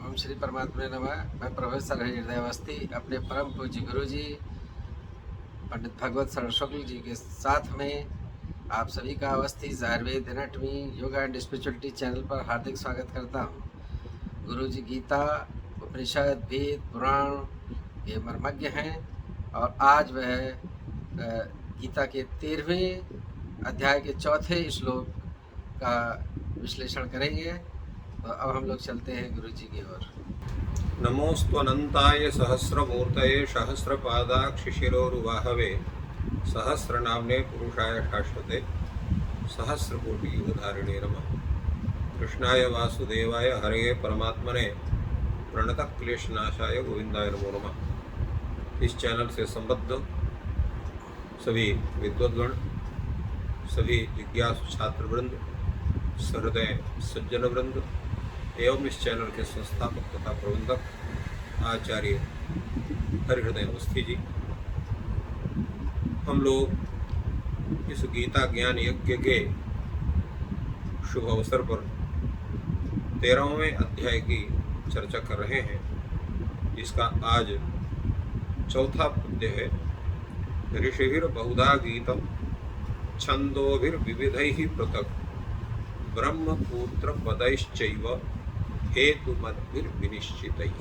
ओम श्री परमात्मा नमः। मैं प्रोफेसर हृदय अवस्थी अपने परम पूज्य गुरु जी पंडित भगवत शरण शुक्ल जी के साथ में आप सभी का Awasthi Ayurveda anatomy yoga and spirituality channel पर हार्दिक स्वागत करता हूँ। गुरु जी गीता उपनिषद वेद पुराण के मर्मज्ञ हैं और आज वह गीता के 13वें अध्याय के चौथे श्लोक का विश्लेषण करेंगे। तो अब हम लोग चलते हैं गुरु जी की ओर। नमोस्त्वनन्ताय सहस्रमूर्तये सहस्रपादाक्षिशिरोरुवाहवे सहस्रनाम्ने पुरुषाय शाश्वते सहस्रकोटियुगधारिणे नमः। कृष्णाय वासुदेवाय हरे परमात्मने प्रणतक्लेशनाशाय गोविंदाय नमो नमः। इस चैनल से संबद्ध सभी विद्वद्गण, सभी जिज्ञासु छात्रवृंद, सहृदय सज्जन वृंद एवं इस चैनल के संस्थापक तथा प्रबंधक आचार्य हरिहृदय अवस्थी जी, हम लोग इस गीता ज्ञान यज्ञ के शुभ अवसर पर 13वें अध्याय की चर्चा कर रहे हैं, जिसका आज चौथा पद्य है। ऋषिभिर बहुधा गीतम छंदोभिर्विविधैः पृथक् ब्रह्मपुत्र पदैश्चैव हेतुमद्भिर्विनिश्चितैः।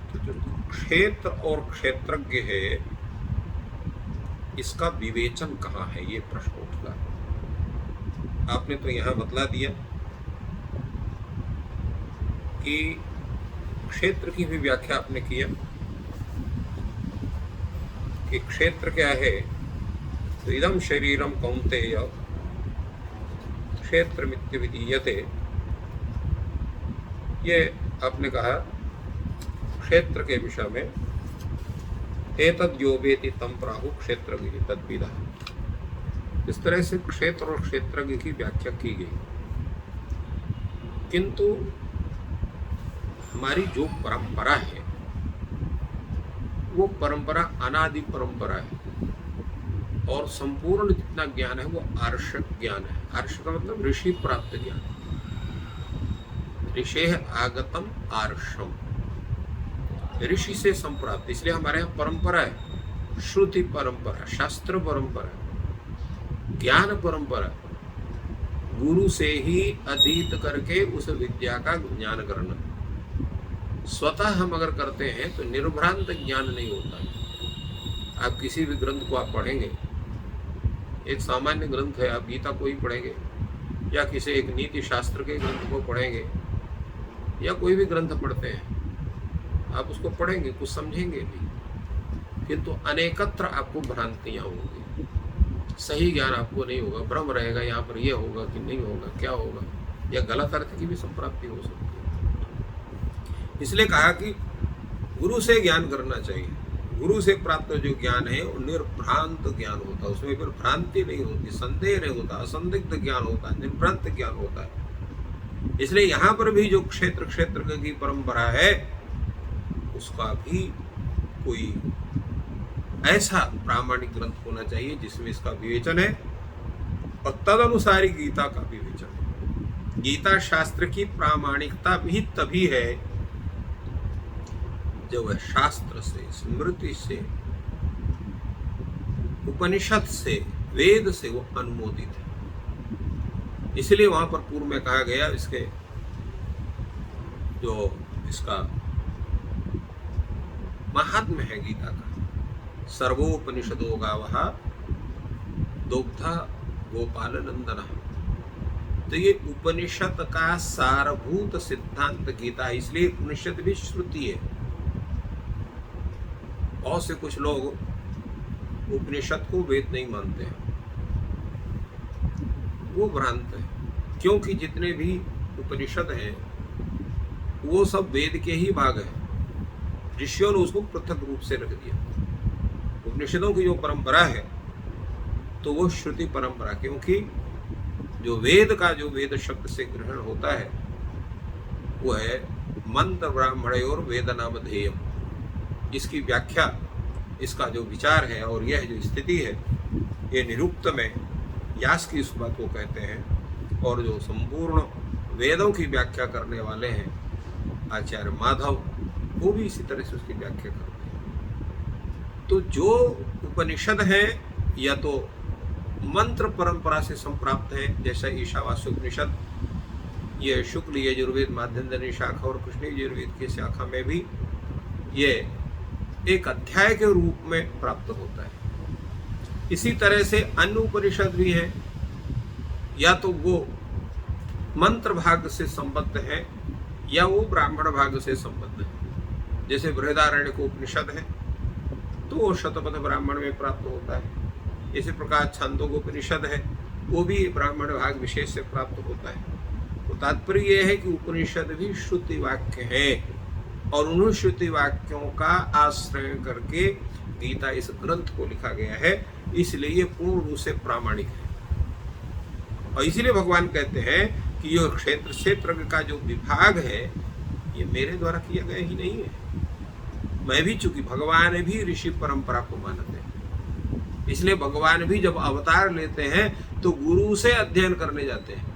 तो जो क्षेत्र और क्षेत्रज्ञ है, इसका विवेचन कहाँ है, ये प्रश्न उठता है। आपने तो यहाँ बतला दिया कि क्षेत्र की भी व्याख्या आपने किया कि क्षेत्र क्या है। तो इदम शरीरम कौन्तेय क्षेत्रमित्य विधीयते, ये आपने कहा क्षेत्र के विषय में। एतद्यो वेति तम प्राहु क्षेत्रज्ञ तद्विदः। इस तरह से क्षेत्र और क्षेत्रज्ञ की व्याख्या की गई। किंतु हमारी जो परंपरा है वो परंपरा अनादि परंपरा है और संपूर्ण जितना ज्ञान है वो आर्ष ज्ञान है। आर्ष का मतलब ऋषि प्राप्त ज्ञान। ऋषेः आगतम आर्षम, ऋषि से संप्राप्त। इसलिए हमारे यहाँ परंपरा है, श्रुति परंपरा, शास्त्र परंपरा, ज्ञान परंपरा। गुरु से ही अधीत करके उस विद्या का ज्ञान करना। स्वतः हम अगर करते हैं तो निर्भ्रांत ज्ञान नहीं होता। आप किसी भी ग्रंथ को आप पढ़ेंगे, एक सामान्य ग्रंथ है, आप गीता को ही पढ़ेंगे या किसी एक नीति शास्त्र के ग्रंथ को पढ़ेंगे या कोई भी ग्रंथ पढ़ते हैं, आप उसको पढ़ेंगे, कुछ समझेंगे भी, किंतु अनेकत्र आपको भ्रांतियाँ होंगी, सही ज्ञान आपको नहीं होगा, भ्रम रहेगा। यहाँ पर यह होगा कि नहीं होगा, क्या होगा, या गलत अर्थ की भी संप्राप्ति हो सकती है। इसलिए कहा कि गुरु से ज्ञान करना चाहिए। गुरु से प्राप्त जो ज्ञान है वो निर्भ्रांत ज्ञान होता है, उसमें फिर भ्रांति नहीं होती, संदेह नहीं होता, असंदिग्ध ज्ञान होता है, निर्भ्रांत ज्ञान होता है। इसलिए यहाँ पर भी जो क्षेत्र की परंपरा है, उसका भी कोई ऐसा प्रामाणिक ग्रंथ होना चाहिए जिसमें इसका विवेचन है और तदनुसारी गीता का विवेचन है। गीता शास्त्र की प्रामाणिकता भी तभी है जब वह शास्त्र से, स्मृति से, उपनिषद से, वेद से वो अनुमोदित है। इसलिए वहां पर पूर्व में कहा गया, इसके जो इसका महात्म्य है गीता का, सर्वोपनिषदो गावः दुग्धा गोपाल नंदन। तो ये उपनिषद का सारभूत सिद्धांत गीता है, इसलिए उपनिषद भी श्रुति है। बहुत से कुछ लोग उपनिषद को वेद नहीं मानते हैं, वो भ्रांत है, क्योंकि जितने भी उपनिषद हैं वो सब वेद के ही भाग हैं। ऋषियों ने उसको पृथक रूप से रख दिया। उपनिषदों की जो परंपरा है तो वो श्रुति परंपरा, क्योंकि जो वेद का जो वेद शब्द से ग्रहण होता है वो है मंत्र ब्राह्मणयोर वेद नाम ध्येयम। इसकी व्याख्या, इसका जो विचार है और यह जो स्थिति है, ये निरुक्त में व्यास की इस बात को कहते हैं, और जो संपूर्ण वेदों की व्याख्या करने वाले हैं आचार्य माधव, वो भी इसी तरह से उसकी व्याख्या करते हैं। तो जो उपनिषद है या तो मंत्र परंपरा से संप्राप्त है, जैसा ईशावास्य उपनिषद, ये शुक्ल यजुर्वेद माध्यंजनी शाखा और कृष्ण यजुर्वेद की शाखा में भी ये एक अध्याय के रूप में प्राप्त होता है। इसी तरह से अन्य उपनिषद भी हैं, या तो वो मंत्र भाग से संबद्ध है या वो ब्राह्मण भाग से संबद्ध है। जैसे बृहदारण्यक उपनिषद है तो वो शतपथ ब्राह्मण में प्राप्त होता है। इसी प्रकार छांदोग्योपनिषद है, वो भी ब्राह्मण भाग विशेष से प्राप्त होता है। तो तात्पर्य यह है कि उपनिषद भी श्रुति वाक्य है, और उन श्रुति वाक्यों का आश्रय करके गीता इस ग्रंथ को लिखा गया है, इसलिए ये पूर्ण रूप से प्रामाणिक है। और इसीलिए भगवान कहते हैं कि ये क्षेत्र का जो विभाग है ये मेरे द्वारा किया गया ही नहीं है। मैं भी, चूंकि भगवान भी ऋषि परंपरा को मानते हैं, इसलिए भगवान भी जब अवतार लेते हैं तो गुरु से अध्ययन करने जाते हैं।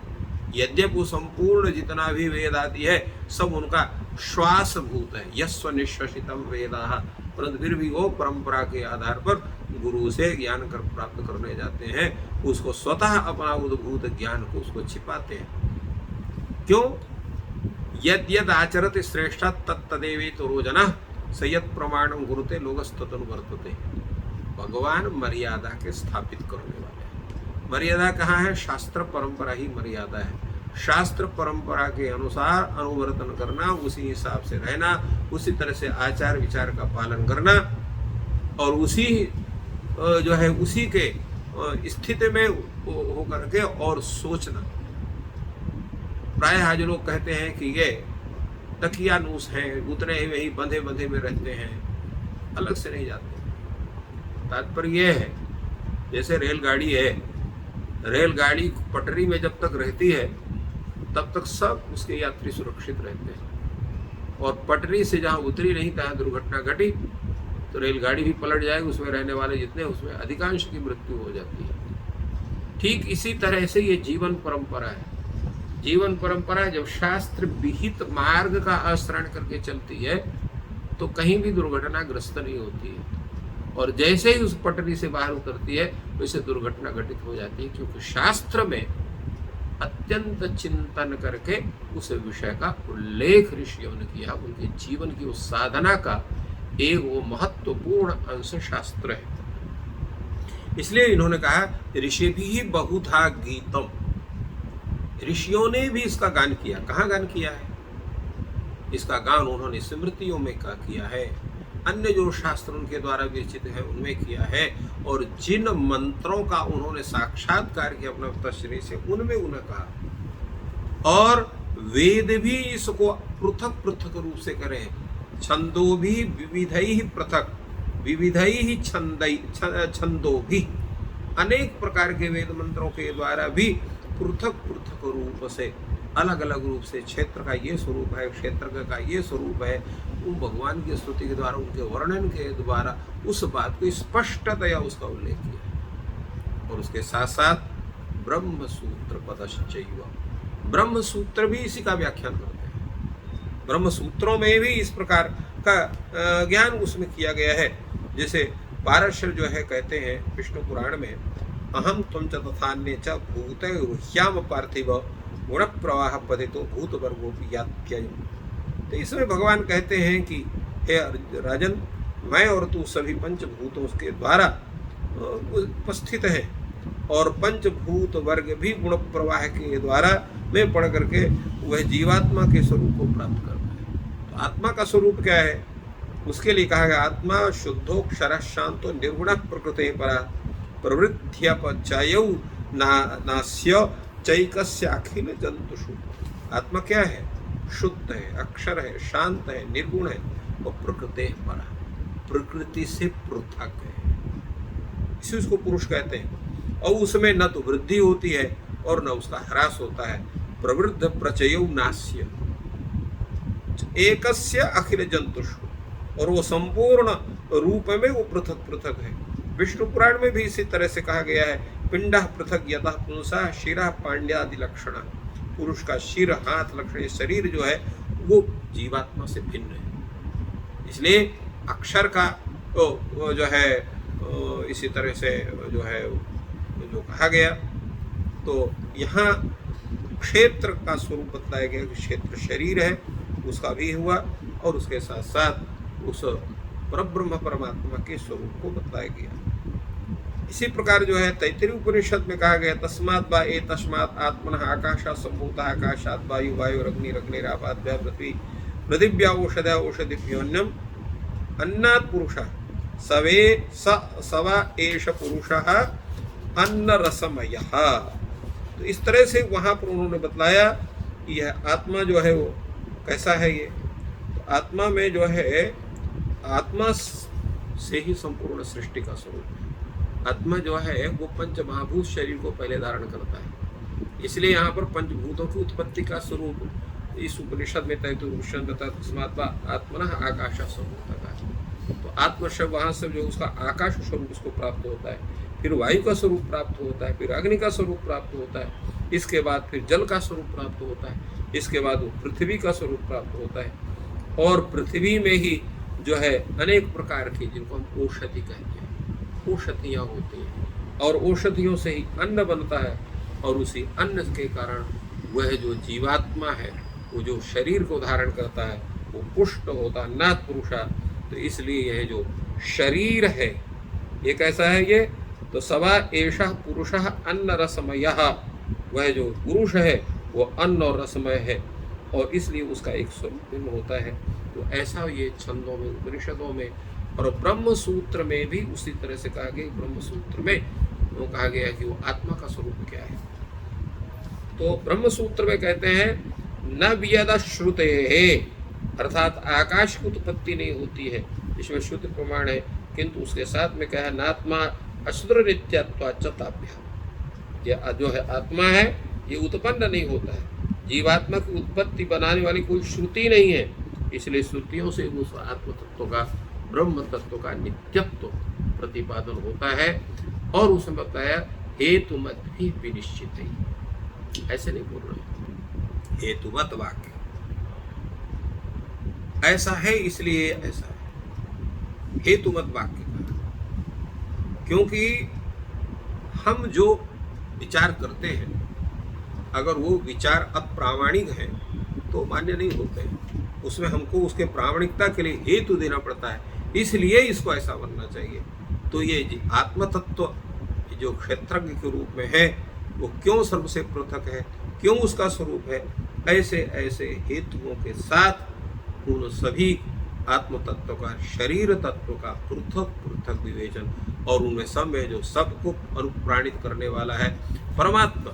यद्यपि वो संपूर्ण जितना भी वेद आदि है सब उनका श्वास भूत है, यस्व निश्वसितम वेदाः, परंतु फिर भी वो परंपरा के आधार पर गुरु से ज्ञान कर प्राप्त करने जाते हैं। उसको स्वतः अपना उद्भूत ज्ञान को उसको छिपाते हैं। क्यों? यद यद आचरत श्रेष्ठ तत्तदेवेतो रोजना सयत प्रमाणम गुरुते लोगस्ततनुवर्तते। भगवान मर्यादा के स्थापित करने वाले हैं। मर्यादा कहाँ है? शास्त्र परंपरा ही मर्यादा है। शास्त्र परंपरा के अनुसार अनुवर्तन करना, उसी हिसाब से रहना, उसी तरह से आचार विचार का पालन करना, और उसी जो है उसी के स्थिति में होकर के और सोचना। प्रायः जो लोग कहते हैं कि ये तकियानूस हैं, उतने ही वही बंधे बंधे में रहते हैं, अलग से नहीं जाते। तात्पर्य यह है, जैसे रेलगाड़ी है, रेलगाड़ी पटरी में जब तक रहती है तब तक सब उसके यात्री सुरक्षित रहते हैं, और पटरी से जहाँ उतरी नहीं तहाँ दुर्घटना घटी तो रेलगाड़ी भी पलट जाएगी, उसमें रहने वाले जितने उसमें अधिकांश की मृत्यु हो जाती है। ठीक इसी तरह से ये जीवन परंपरा है। जीवन परंपरा जब शास्त्र विहित मार्ग का आश्रय करके चलती है तो कहीं भी दुर्घटनाग्रस्त नहीं होती है, और जैसे ही उस पटरी से बाहर उतरती है वैसे दुर्घटना घटित हो जाती है, क्योंकि शास्त्र में अत्यंत चिंतन करके उस विषय का उल्लेख ऋषियों ने किया। उनके जीवन की उस साधना का एक वो महत्वपूर्ण अंश शास्त्र है। इसलिए इन्होंने कहा ऋषि भी बहुधा गीतम, ऋषियों ने भी इसका गान किया। कहाँ गान किया है? इसका गान उन्होंने स्मृतियों में किया है, अन्य जो शास्त्र उनके द्वारा विरचित है उनमें किया है, और जिन मंत्रों का उन्होंने साक्षात्कार किया अपने तशरीह से उनमें उन्हें कहा। और वेद भी इसको पृथक पृथक रूप से करें, छंदो भी विविधई पृथक, विविधई छंदो भी, अनेक प्रकार के वेद मंत्रों के द्वारा भी पृथक पृथक रूप से, अलग अलग रूप से, क्षेत्र का ये स्वरूप है, क्षेत्र का ये स्वरूप है, उन भगवान की स्तुति के द्वारा, उनके वर्णन के द्वारा उस बात को स्पष्टतया उसका उल्लेख किया। और उसके साथ साथ ब्रह्म सूत्र पदश्चैव, ब्रह्म सूत्र भी इसी का व्याख्यान करते हैं। ब्रह्म सूत्रों में भी इस प्रकार का ज्ञान उसमें किया गया है। जैसे पारशर जो है कहते हैं विष्णु पुराण में, अहम त्वं च तथान्ये च भूते रुह्याम पार्थिव गुण प्रवाह पतितो भूत वर्गोपि यात्ययम्। तो इसमें भगवान कहते हैं कि हे राजन, मैं और तू सभी पंचभूतों के द्वारा उपस्थित है, और पंचभूत वर्ग भी गुण प्रवाह के द्वारा में पढ़ करके वह जीवात्मा के स्वरूप को प्राप्त करता है। तो आत्मा का स्वरूप क्या है? उसके लिए कहा गया आत्मा शुद्धोक्षर शांतो निर्गुण प्रकृति परा प्रवृत्त्यपचयौ नास्य चैकस्य अखिल जंतुषु। आत्मा क्या है? शुद्ध है, अक्षर है, शांत है, निर्गुण है, और प्रकृति परा, प्रकृति से पृथक है। इसी उसको पुरुष कहते हैं। और उसमें न तो वृद्धि होती है और न उसका ह्रास होता है। प्रवृद्ध प्रचयौ नास्य एकस्य अखिल जंतुषु, और वो संपूर्ण रूप में वो पृथक पृथक है। विष्णु पुराण में भी इसी तरह से कहा गया है पिंड पृथक यतः पुंसा शिरा पांड्यादि लक्षण, पुरुष का शिर हाथ लक्षण शरीर जो है वो जीवात्मा से भिन्न है। इसलिए अक्षर का वो जो है इसी तरह से जो है जो कहा गया, तो यहाँ क्षेत्र का स्वरूप बताया गया कि क्षेत्र शरीर है उसका भी हुआ, और उसके साथ साथ उस परब्रह्म परमात्मा के स्वरूप को बताया गया। इसी प्रकार जो है तैत्तिरीय उपनिषद में कहा गया तस्मात् वा ए तस्मात् आत्मनः आकाशात् सम्भूतः आकाशात् वायु वायुरग्निरग्निरापाद्या पृथ्वी पृथिव्या औषधया औषधिभ्योऽन्नम् अन्नात् पुरुषः सवे सवा एष पुरुषः अन्नरसमयः। तो इस तरह से वहाँ पर उन्होंने बतलाया कि यह आत्मा जो है वो कैसा है। ये तो आत्मा में जो है आत्मा से ही संपूर्ण सृष्टि का स्वरूप है। आत्मा जो है वो पंच महाभूत शरीर को पहले धारण करता है, इसलिए यहाँ पर पंचभूतों की उत्पत्ति का स्वरूप इस उपनिषद में तैत्तिरीय बता तस्मात् वा आत्मनः आकाशात् सम्भूतः है। तो आत्म शब्द वहाँ से जो उसका आकाश स्वरूप उसको प्राप्त होता है, फिर वायु का स्वरूप प्राप्त होता है, फिर अग्नि का स्वरूप प्राप्त होता है, इसके बाद फिर जल का स्वरूप प्राप्त होता है, इसके बाद वो पृथ्वी का स्वरूप प्राप्त होता है, और पृथ्वी में ही जो है अनेक प्रकार की जिनको हम औषधि कहते हैं, औषधियाँ होती हैं, और औषधियों से ही अन्न बनता है, और उसी अन्न के कारण वह जो जीवात्मा है वो जो शरीर को धारण करता है वो पुष्ट होता है, नाथ पुरुषा। तो इसलिए यह जो शरीर है ये कैसा है, ये तो सवा एषः पुरुषः अन्न रसमयः, वह जो पुरुष है वो अन्न और रसमय है, और इसलिए उसका एक स्वरूप भिन्न होता है। तो ऐसा ये छंदों में उपनिषदों में और ब्रह्म सूत्र में भी उसी तरह से कहा गया। ब्रह्म सूत्र में वो कहा गया कि वो आत्मा का स्वरूप क्या है। तो ब्रह्म सूत्र में कहते हैं न वियद श्रुते है, अर्थात आकाश की उत्पत्ति नहीं होती है, इसमें श्रुति प्रमाण है, किंतु उसके साथ में क्या है नात्मा अश्रुर नित्यात्वाच्यताभ्या, ये जो है आत्मा है ये उत्पन्न नहीं होता है, जीवात्मा की उत्पत्ति बनाने वाली कोई श्रुति नहीं है, इसलिए श्रुतियों से उस आत्म तत्व का ब्रह्म तत्व का नित्यत्व प्रतिपादन होता है। और उसमें बताया हेतुमत भी विनिश्चित है, ऐसे नहीं बोल रहे, हेतुमत वाक्य ऐसा है इसलिए ऐसा है, हेतुमत वाक्य का, क्योंकि हम जो विचार करते हैं अगर वो विचार अप्रामाणिक है तो मान्य नहीं होते हैं, उसमें हमको उसके प्रामाणिकता के लिए हेतु देना पड़ता है, इसलिए इसको ऐसा बनना चाहिए। तो ये आत्म तत्व जो क्षेत्रज्ञ के रूप में है वो क्यों सर्वसे पृथक है, क्यों उसका स्वरूप है, ऐसे ऐसे हेतुओं के साथ उन सभी आत्म तत्व का शरीर तत्व का पृथक पृथक विवेचन, और उनमें सब में जो सबको अनुप्राणित करने वाला है परमात्मा,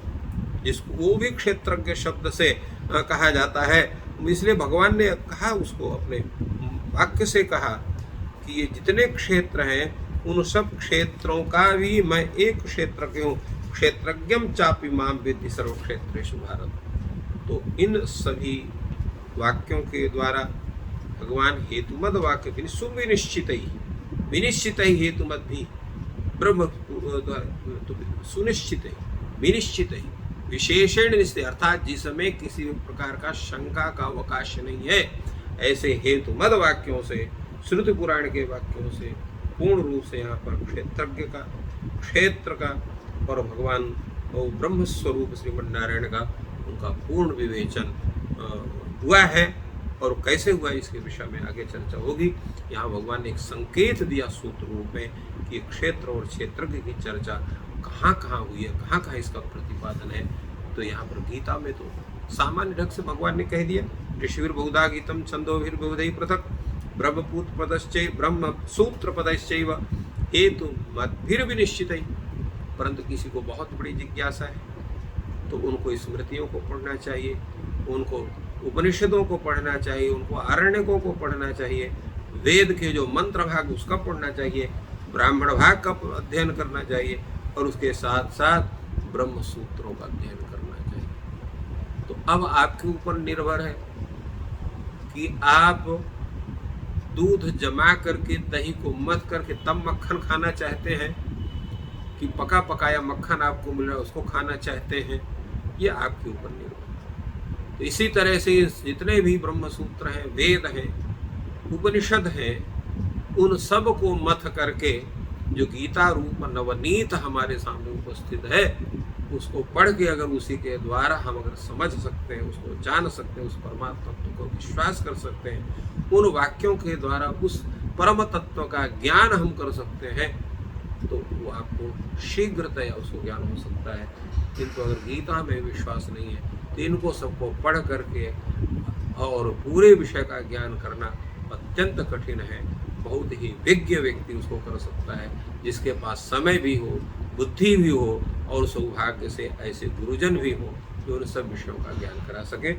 जिसको वो भी क्षेत्रज्ञ शब्द से कहा जाता है, इसलिए भगवान ने कहा उसको अपने वाक्य से कहा कि ये जितने क्षेत्र हैं उन सब क्षेत्रों का भी मैं एक क्षेत्रज्ञ हूँ, क्षेत्रज्ञम चापि माम वेत्ति सर्व क्षेत्रेषु भारत। तो इन सभी वाक्यों के द्वारा भगवान हेतुमद वाक्य सुविनिश्चित ही हेतुमद भी ब्रह्म सुनिश्चित ही विनिश्चित ही विशेषण निश्चय, अर्थात जिसमें किसी भी प्रकार का शंका का अवकाश नहीं है, ऐसे हेतुमद वाक्यों से श्रुति पुराण के वाक्यों से पूर्ण रूप से यहाँ पर क्षेत्रज्ञ का क्षेत्र का और भगवान और ब्रह्म स्वरूप श्रीमन नारायण का उनका पूर्ण विवेचन हुआ है। और कैसे हुआ इसके विषय में आगे चर्चा होगी। यहाँ भगवान ने एक संकेत दिया सूत्र रूप में कि क्षेत्र और क्षेत्रज्ञ की चर्चा कहाँ कहाँ हुई है, कहाँ कहाँ इसका प्रतिपादन है। तो यहाँ पर गीता में तो सामान्य ढंग से भगवान ने कह दिया, ऋषिवीर बहुधा गीतम छंदोभिर्बहुधै पृथक ब्रह्मपूत पदश्चै ब्रह्म सूत्र पदश्चैव हेतु मद्भिर्विनिश्चितै। परंतु किसी को बहुत बड़ी जिज्ञासा है तो उनको स्मृतियों को पढ़ना चाहिए, उनको उपनिषदों को पढ़ना चाहिए, उनको आरण्यकों को पढ़ना चाहिए, वेद के जो मंत्र भाग उसका पढ़ना चाहिए, ब्राह्मण भाग का अध्ययन करना चाहिए, और उसके साथ साथ ब्रह्म सूत्रों का अध्ययन करना चाहिए। तो अब आपके ऊपर निर्भर है कि आप दूध जमा करके दही को मथ करके तब मक्खन खाना चाहते हैं कि पका पकाया मक्खन आपको मिल रहा है उसको खाना चाहते हैं, ये आपके ऊपर निर्भर है। तो इसी तरह से जितने भी ब्रह्म सूत्र हैं, वेद हैं, उपनिषद हैं, उन सब को मथ करके जो गीता रूप नवनीत हमारे सामने उपस्थित है, उसको पढ़ के अगर उसी के द्वारा हम अगर समझ सकते हैं, उसको जान सकते हैं, उस परमात्मा तत्व को विश्वास कर सकते हैं, उन वाक्यों के द्वारा उस परम तत्व का ज्ञान हम कर सकते हैं, तो वो आपको शीघ्रतया उसको ज्ञान हो सकता है। किंतु अगर गीता में विश्वास नहीं है तो इनको सबको पढ़ करके और पूरे विषय का ज्ञान करना अत्यंत कठिन है। बहुत ही विज्ञ व्यक्ति उसको कर सकता है, जिसके पास समय भी हो, बुद्धि भी हो और सौभाग्य से ऐसे गुरुजन भी हो जो उन सब विषयों का ज्ञान करा सके।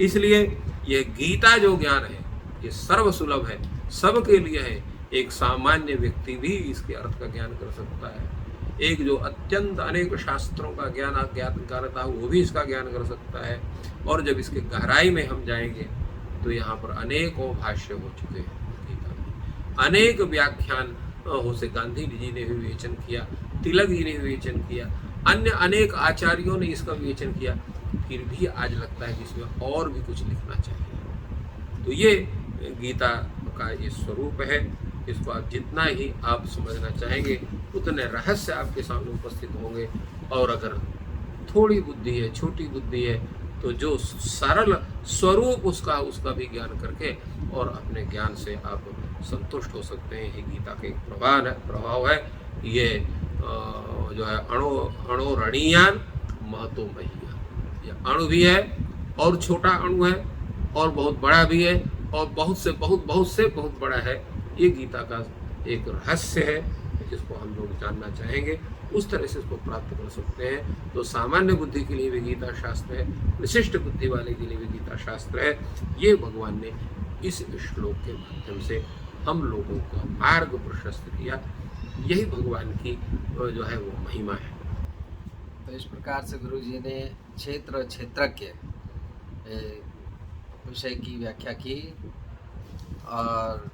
इसलिए यह गीता जो ज्ञान है ये सर्वसुलभ है, सबके लिए है। एक सामान्य व्यक्ति भी इसके अर्थ का ज्ञान कर सकता है। एक जो अत्यंत अनेक शास्त्रों का ज्ञान ज्ञानता हो वो भी इसका ज्ञान कर सकता है। और जब इसके गहराई में हम जाएंगे तो यहाँ पर अनेकों भाष्य हो चुके हैं गीता में, अनेक व्याख्यान हो से गांधी जी ने भी विवेचन किया, तिलक जी ने विवेचन किया, अन्य अनेक आचार्यों ने इसका विवेचन किया, फिर भी आज लगता है कि इसमें और भी कुछ लिखना चाहिए। तो ये गीता का ये स्वरूप है। इसको आप जितना ही आप समझना चाहेंगे उतने रहस्य आपके सामने उपस्थित होंगे। और अगर थोड़ी बुद्धि है, छोटी बुद्धि है, तो जो सरल स्वरूप उसका भी ज्ञान करके और अपने ज्ञान से आप संतुष्ट हो सकते हैं। ये गीता का एक प्रभाव है। ये जो है अणोरणीयान महतो महियान, ये अणु भी है और छोटा अणु है और बहुत बड़ा भी है और बहुत से बहुत बड़ा है। ये गीता का एक रहस्य है जिसको हम लोग जानना चाहेंगे, उस तरह से इसको प्राप्त कर सकते हैं। तो सामान्य बुद्धि के लिए भी गीता शास्त्र है, विशिष्ट बुद्धि वाले के लिए भी गीता शास्त्र है। ये भगवान ने इस श्लोक के माध्यम से हम लोगों का मार्ग प्रशस्त किया। यही भगवान की जो है वो महिमा है। तो इस प्रकार से गुरु जी ने क्षेत्रज्ञ विषय की व्याख्या की और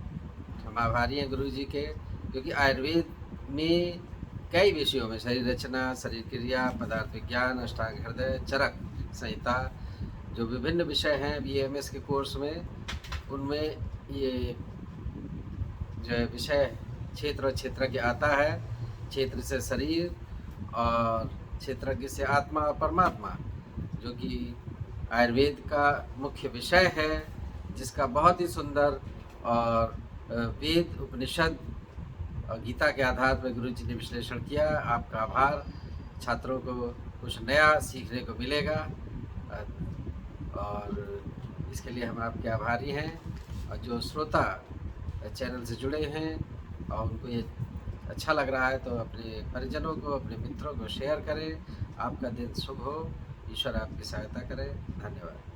हम आभारी हैं गुरु जी के, क्योंकि आयुर्वेद में कई विषयों में शरीर रचना, शरीर क्रिया, पदार्थ विज्ञान, अष्टांग हृदय, चरक संहिता, जो विभिन्न विषय हैं BAMS के कोर्स में, उनमें ये जो है विषय क्षेत्रज्ञ आता है। क्षेत्र से शरीर और क्षेत्रज्ञ से आत्मा और परमात्मा, जो कि आयुर्वेद का मुख्य विषय है, जिसका बहुत ही सुंदर और वेद, उपनिषद और गीता के आधार पर गुरु जी ने विश्लेषण किया। आपका आभार। छात्रों को कुछ नया सीखने को मिलेगा और इसके लिए हम आपके आभारी हैं। और जो श्रोता चैनल से जुड़े हैं और उनको ये अच्छा लग रहा है तो अपने परिजनों को, अपने मित्रों को शेयर करें। आपका दिन शुभ हो, ईश्वर आपकी सहायता करे। धन्यवाद।